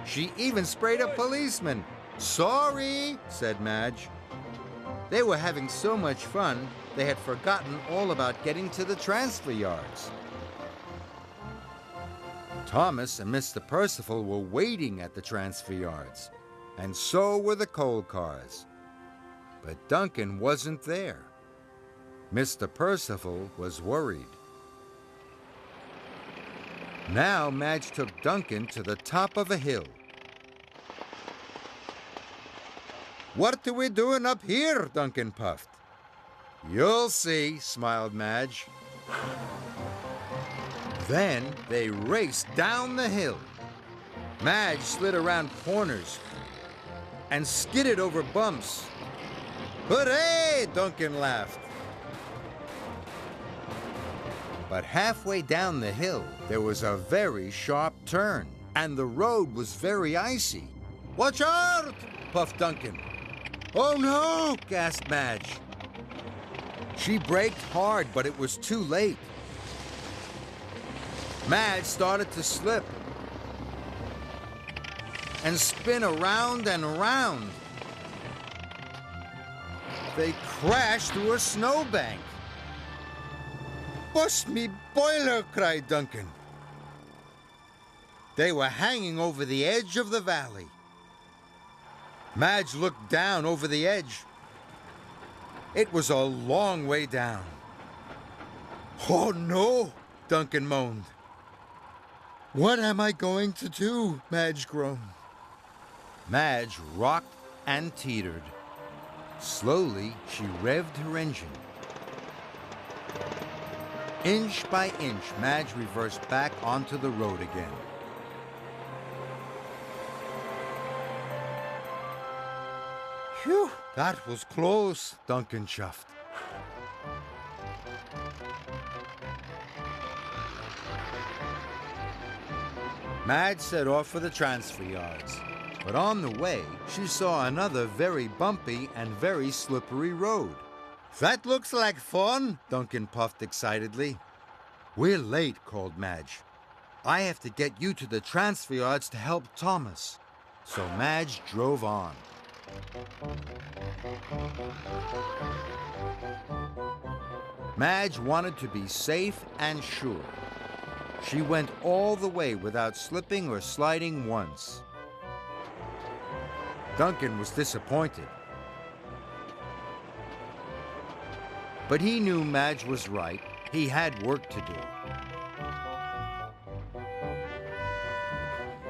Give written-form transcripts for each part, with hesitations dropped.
She even sprayed a policeman. "Sorry," said Madge. They were having so much fun, they had forgotten all about getting to the transfer yards. Thomas and Mr. Percival were waiting at the transfer yards, and so were the coal cars. But Duncan wasn't there. Mr. Percival was worried. Now Madge took Duncan to the top of a hill. "What are we doing up here?" Duncan puffed. "You'll see," smiled Madge. Then they raced down the hill. Madge slid around corners and skidded over bumps. "Hooray!" Duncan laughed. But halfway down the hill, there was a very sharp turn, and the road was very icy. "Watch out!" puffed Duncan. "Oh no!" gasped Madge. She braked hard, but it was too late. Madge started to slip and spin around and around. They crashed through a snowbank. "Bust me boiler!" cried Duncan. They were hanging over the edge of the valley. Madge looked down over the edge. It was a long way down. "Oh no!" Duncan moaned. "What am I going to do?" Madge groaned. Madge rocked and teetered. Slowly, she revved her engine. Inch by inch, Madge reversed back onto the road again. "Phew, that was close," Duncan chuffed. Madge set off for the transfer yards, but on the way, she saw another very bumpy and very slippery road. "That looks like fun," Duncan puffed excitedly. "We're late," called Madge. "I have to get you to the transfer yards to help Thomas." So Madge drove on. Madge wanted to be safe and sure. She went all the way without slipping or sliding once. Duncan was disappointed. But he knew Madge was right. He had work to do.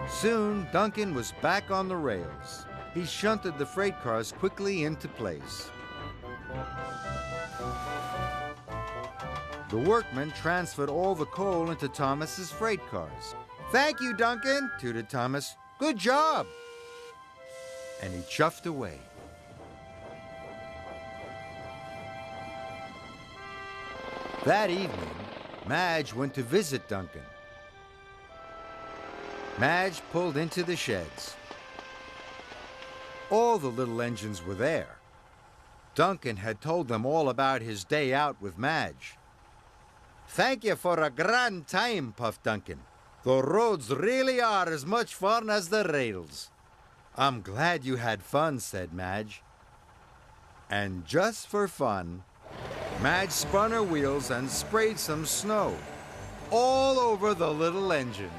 Soon, Duncan was back on the rails. He shunted the freight cars quickly into place. The workmen transferred all the coal into Thomas's freight cars. "Thank you, Duncan," tooted Thomas. "Good job." And he chuffed away. That evening, Madge went to visit Duncan. Madge pulled into the sheds. All the little engines were there. Duncan had told them all about his day out with Madge. "Thank you for a grand time," puffed Duncan. "The roads really are as much fun as the rails." "I'm glad you had fun," said Madge. And just for fun, Madge spun her wheels and sprayed some snow all over the little engine.